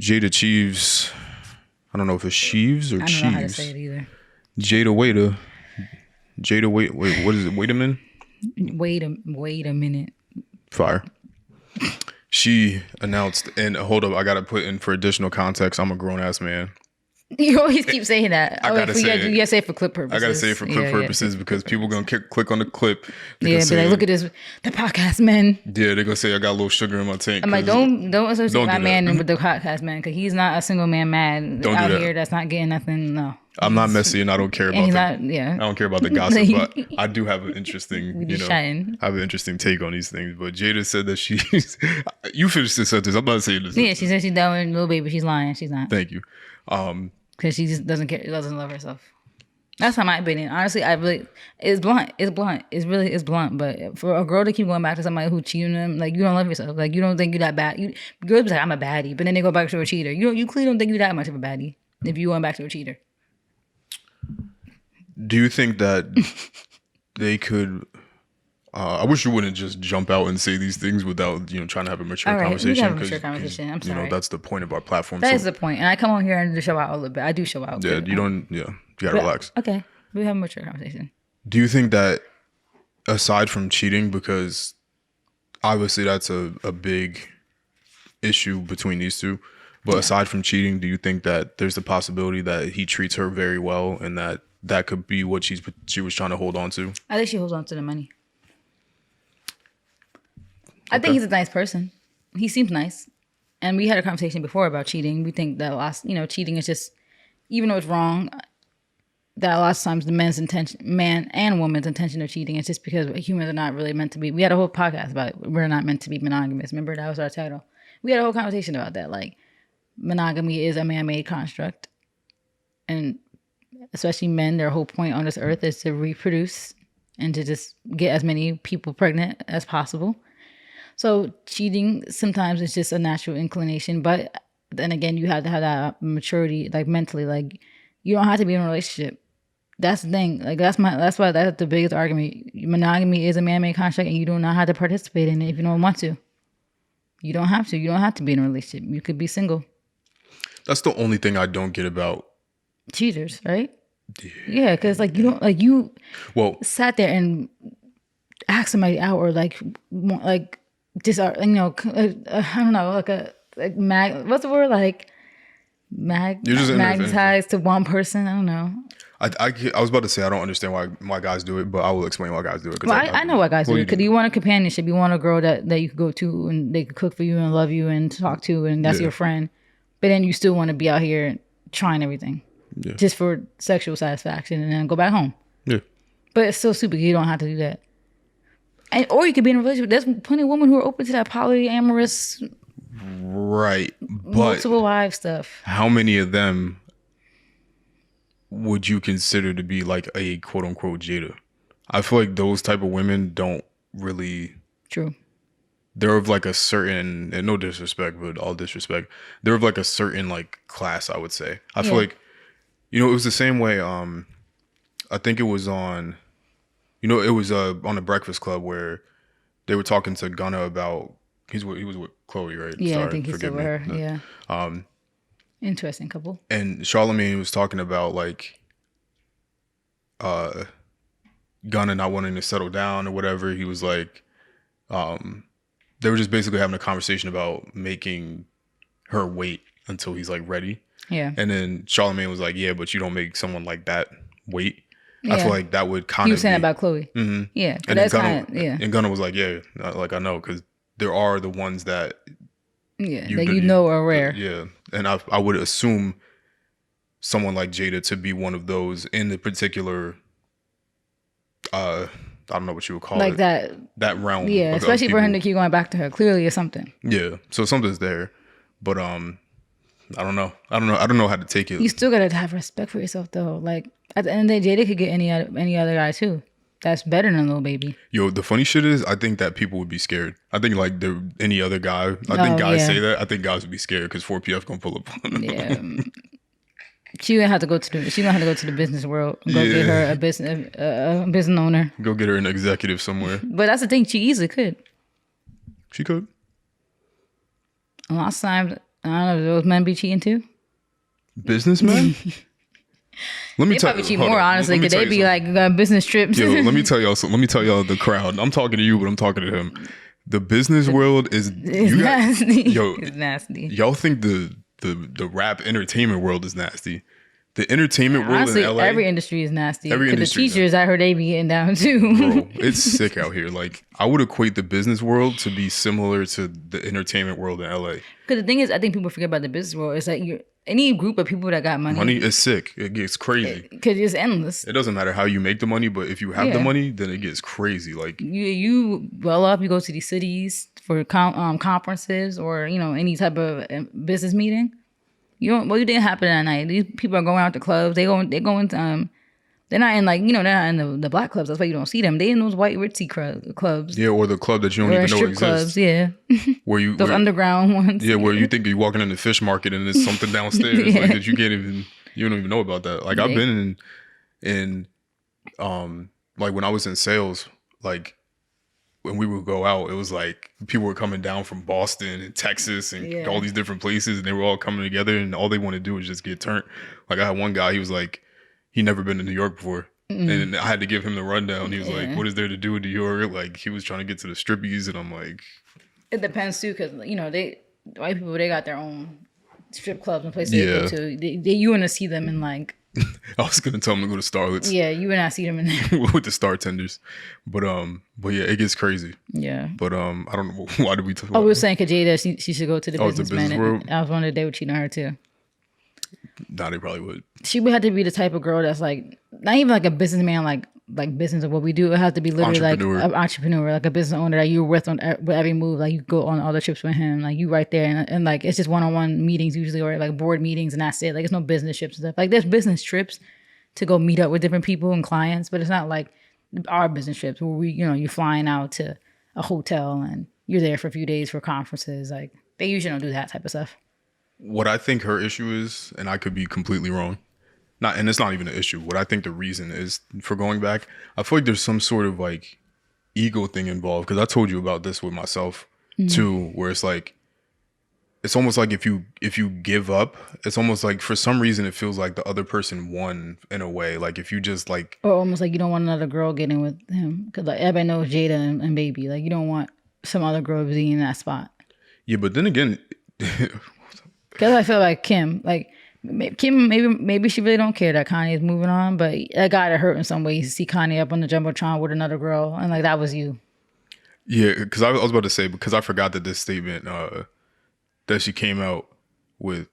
Jayda Cheaves. I don't know if it's Cheaves or I don't Cheaves. know how to say it either. Jayda, wait, what is it? Wait a minute. Wait a minute. Fire. She announced, and hold up, I gotta put in for additional context. I'm a grown ass man. You always keep saying that. I gotta say it. You gotta say it for clip purposes. I gotta say it for clip purposes because people gonna click on the clip. Yeah, be like, look at this, the podcast man. Yeah, they're gonna say I got a little sugar in my tank. I'm like, don't associate my do man with the podcast man because he's not a single man mad out here that's not getting nothing. No, I'm not messy and I don't care about I don't care about the gossip, but I do have an interesting, I have an interesting take on these things. But Jayda said that she's. You finished this sentence. I'm not saying this. Yeah, she said she's done with Lil Baby. She's lying. She's not. Thank you. Because she just doesn't care, doesn't love herself. That's how my opinion. Honestly, it's blunt. It's really blunt. But for a girl to keep going back to somebody who cheated on them, like, you don't love yourself. Like, you don't think you're that bad. Girls be like, I'm a baddie, but then they go back to a cheater. You clearly don't think you're that much of a baddie if you went back to a cheater. Do you think that they could? I wish you wouldn't just jump out and say these things without trying to have a mature conversation. We can have a mature conversation. I'm sorry. That's the point of our platform. That is the point. And I come on here and show out a little bit. I do show out. Yeah, you don't. Yeah, you gotta relax. Okay, we have a mature conversation. Do you think that aside from cheating, because obviously that's a big issue between these two, but aside from cheating, do you think that there's the possibility that he treats her very well and that could be what she was trying to hold on to? I think she holds on to the money. I think he's a nice person. He seems nice. And we had a conversation before about cheating. We think that cheating is just, even though it's wrong, that a lot of times the man and woman's intention of cheating is just because humans are not really meant to be. We had a whole podcast about it. We're not meant to be monogamous. Remember, that was our title. We had a whole conversation about that. Like, monogamy is a man-made construct. And especially men, their whole point on this earth is to reproduce and to just get as many people pregnant as possible. So cheating sometimes is just a natural inclination, but then again, you have to have that maturity, like mentally. Like, you don't have to be in a relationship. That's the thing. Like, that's why that's the biggest argument. Monogamy is a man-made construct, and you do not have to participate in it if you don't want to. You don't have to. You don't have to be in a relationship. You could be single. That's the only thing I don't get about cheaters, right? Yeah, because you sat there and asked somebody out, or just I don't know, what's the word, magnetized to one person. I don't know. I was about to say I don't understand why guys do it, but I will explain why guys do it. Well, I know why guys do it, because you want a companionship. You want a girl that you could go to and they could cook for you and love you and talk to, and that's your friend. But then you still want to be out here trying everything just for sexual satisfaction and then go back home. Yeah. But it's still stupid. You don't have to do that. Or you could be in a relationship. There's plenty of women who are open to that polyamorous, right? But multiple wives stuff. How many of them would you consider to be like a quote unquote Jayda? I feel like those type of women don't really. True. They're of like a certain, and no disrespect, but all disrespect, they're of like a certain like class, I would say. I feel like, it was the same way. I think it was on. It was on the Breakfast Club where they were talking to Gunna about he was with Chloe, right? Yeah, sorry, I think he's still with her. Yeah. Interesting couple. And Charlamagne was talking about like Gunna not wanting to settle down or whatever. He was like, they were just basically having a conversation about making her wait until he's like ready. Yeah. And then Charlamagne was like, yeah, but you don't make someone like that wait. Yeah. I feel like that would kind of. He was saying about Chloe. Mm-hmm. Yeah, and that's And Gunna was like, "Yeah, like I know, because there are the ones that." Yeah, are rare. Yeah, and I would assume someone like Jayda to be one of those in the particular. I don't know what you would call it. Like that realm. Yeah, especially for him to keep going back to her. Clearly, it's something. Yeah, so something's there, but I don't know. I don't know how to take it. You still gotta have respect for yourself, though. Like, at the end of the day, Jayda could get any other guy too. That's better than Lil Baby. Yo, the funny shit is, I think that people would be scared. I think like any other guy. I think guys say that. I think guys would be scared because 4PF gonna pull up on them. Yeah. She gonna have to go to the business world. Go get her a business owner. Go get her an executive somewhere. But that's the thing. She easily could. She could. A lot of times, I don't know. Do those men be cheating too? Businessmen? Let me They tell probably you. cheat Hold more on. honestly Let me because tell they you be something. like business trips. Yo, let me tell y'all. Let me tell y'all the crowd. I'm talking to you, but I'm talking to him. The business world is It's you got. nasty. Yo, It's nasty. y'all think the rap entertainment world is nasty? The entertainment world in Honestly, LA, every industry is nasty. every Because the industry, teachers, I heard they be getting down too. bro, it's sick out here. Like I would equate the business world to be similar to the entertainment world in LA. Because the thing is, I think people forget about the business world. It's like you any group of people that got Money money, is sick. It gets crazy. because it's endless. It doesn't matter how you make the money, but if you have the Yeah. money, then it gets crazy. Like You well up, you go to these cities for conferences or any type of business meeting. You don't. What do you think happened that night? These people are going out to clubs. They go into They're not in they're not in the black clubs. That's why you don't see them. They in those white ritzy clubs yeah, or the club that you don't or even know strip exists. clubs. Yeah, those underground ones. Yeah, where you think you're walking in the fish market and there's something downstairs Yeah. like that you don't even know about that. Like I've They- been in like when I was in sales, like when we would go out, it was like people were coming down from Boston and Texas and Yeah. all these different places, and they were all coming together, and all they want to do is just get turned. Like I had one guy, he was like, he never been to New York before, and I had to give him the rundown. He was like, "What is there to do in New York?" Like he was trying to get to the strippies, and I'm like, It depends too, because white people they got their own strip clubs and places they go Yeah. to. You want to see them in like I was gonna tell him to go to Starlet's you would not see them in there. with the star tenders, but yeah, it gets crazy. Yeah. But I don't know why did we talk I was saying, Jada, she should go to the Oh, the businessman. business world? I was wondering if they would cheat on her too. Nah, they probably would. She would have to be the type of girl that's like not even like a businessman, like business of what we do. It has to be literally like Entrepreneur. an entrepreneur, like a business owner that you're with with every move. Like you go on all the trips with him, like you right there, and like it's just one-on-one meetings usually, or like board meetings, and that's it. Like it's no business trips and stuff. Like there's business trips to go meet up with different people and clients, but it's not like our business trips where you're flying out to a hotel and you're there for a few days for conferences. Like they usually don't do that type of stuff. What I think her issue is, and I could be completely wrong, and it's not even an issue. What I think the reason is for going back, I feel like there's some sort of like ego thing involved. Because I told you about this with myself too, where it's like, it's almost like if you give up, it's almost like for some reason it feels like the other person won in a way. Like if you just like, Or almost like you don't want another girl getting with him. Because like everybody knows Jada and Baby. Like you don't want some other girl being in that spot. yeah, but then again, Because I feel like Kim, Kim, maybe she really don't care that Kanye is moving on, but that got to hurt in some ways to see Kanye up on the jumbotron with another girl, and like that was you. yeah, because I was about to say, because I forgot that this statement that she came out with,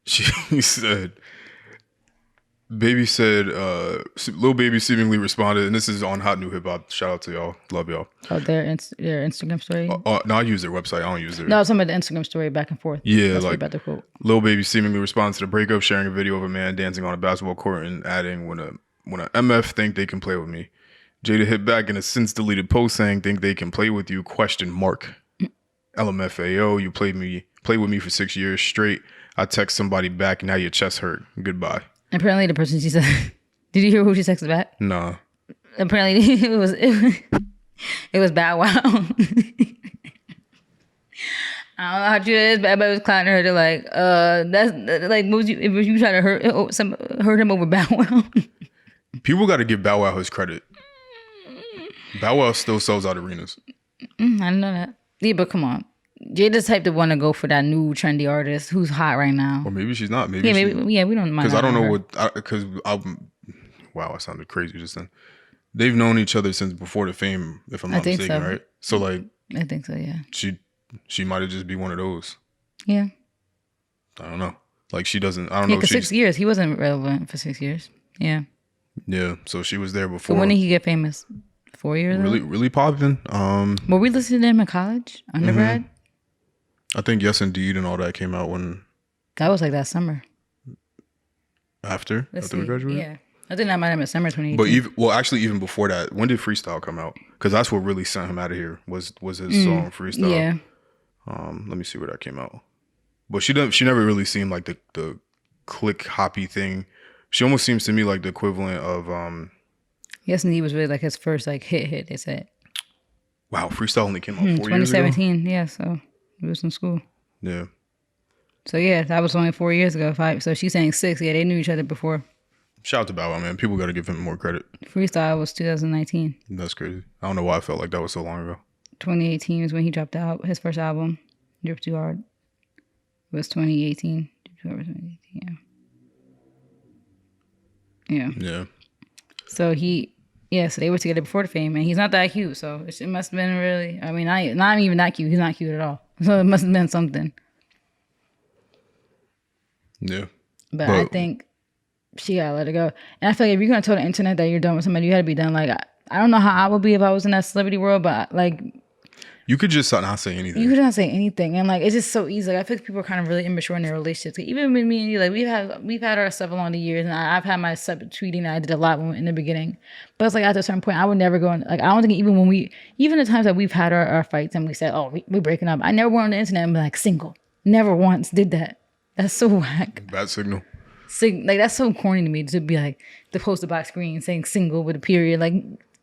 she said, Baby said, Lil Baby seemingly responded, and this is on Hot New Hip Hop. Shout out to y'all. Love y'all. Oh, their Instagram story. No, I use their website. I don't use their. No, I was talking about the Instagram story back and forth. Yeah, That's what like about the quote. Lil Baby seemingly responds to the breakup, sharing a video of a man dancing on a basketball court and adding, when a MF think they can play with me. Jada hit back in a since deleted post saying, think they can play with you, question mark. LMFAO, you played with me for 6 years straight. I text somebody back, now your chest hurt. Goodbye. Apparently, the person she said, did you hear who she texted back? Nah. Apparently, it was Bow Wow. I don't know how true it is, but everybody was clowning her. They're like, that's like, was you trying to hurt him over Bow Wow? People got to give Bow Wow his credit. Bow Wow still sells out arenas. I didn't know that. Yeah, but come on. Jada's type to want to go for that new trendy artist who's hot right now. Or maybe she's not. Maybe We don't mind. because I don't know because wow, I sounded crazy just then. They've known each other since before the fame, if I'm not think mistaken, so. right? So like, I think so, yeah. she might have just be one of those. Yeah. I don't know. Like she doesn't. I don't Yeah, know. because 6 years. He wasn't relevant for 6 years. Yeah. Yeah. So she was there So before. when did he get famous? 4 years ago? really popping. Were we listening to him in college? Undergrad? I think Yes Indeed and all that came out when That was like that summer. after we graduated. Yeah. I think that might have been summer 2018. But even before that, when did Freestyle come out? Because that's what really sent him out of here was his song Freestyle. Yeah. Let me see where that came out. But she never really seemed like the click hoppy thing. She almost seems to me like the equivalent of Yes, and he was really like his first like hit, they said. wow, Freestyle only came out 4 years ago. 2017, yeah, so he was in school. Yeah. So yeah, that was only 4 years ago. So she's saying 6. Yeah, they knew each other before. Shout out to Bow Wow, man. People got to give him more credit. Freestyle was 2019. That's crazy. I don't know why I felt like that was so long ago. 2018 was when he dropped out his first album. Drip Too Hard. It was 2018. Drip Too Hard was 2018. Yeah. Yeah. So so they were together before the fame, and he's not that cute. So it must have been really. I mean, not even that cute. He's not cute at all. So it must have been something. Yeah. But I think she gotta let it go. And I feel like if you're gonna tell the internet that you're done with somebody, you gotta be done. Like I don't know how I would be if I was in that celebrity world, but like you could just not say anything. You could not say anything, and like it's just so easy. Like I feel like people are kind of really immature in their relationships. Like, even with me and you, like we've had our stuff along the years, and I've had my stuff tweeting that I did a lot in the beginning. But it's like at a certain point, I would never go on. Like I don't think even the times that we've had our fights and we said, oh, we're breaking up. I never went on the internet and be like single. Never once did that. That's so whack. Bad signal. Like that's so corny to me to be like the poster box screen saying single with a period. Like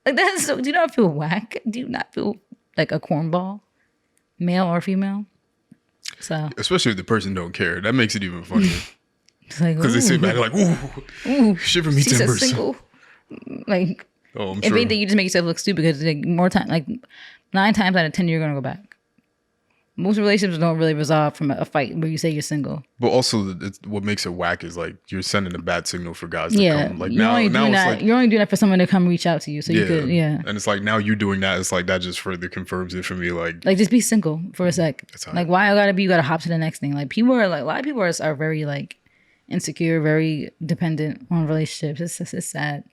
that's so. Do you not feel whack? Do you not feel like a cornball, male or female? So especially if the person don't care, that makes it even funnier. Because they sit back like, ooh, shiver me timbers. Single. Like, I'm if sure. anything, you just make yourself look stupid because like more time, like 9 times out of 10, you're gonna go back. Most relationships don't really resolve from a fight where you say you're single. But also, what makes it whack is like you're sending a bad signal for guys to come. Like you're only doing that for someone to come reach out to you, so you could, And it's like now you doing that. It's like that just further confirms it for me. Like just be single for a sec. Like why you gotta hop to the next thing. Like people are like a lot of people are very like insecure, very dependent on relationships. It's sad.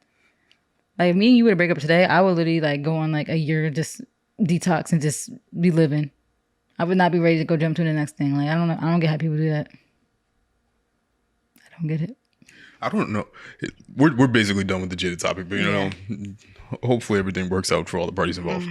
Like if me and you were to break up today, I would literally like go on like a year just detox and just be living. I would not be ready to go jump to the next thing. Like I don't know. I don't get how people do that. I don't get it. I don't know. We're basically done with the Jayda topic, but you know, hopefully everything works out for all the parties involved.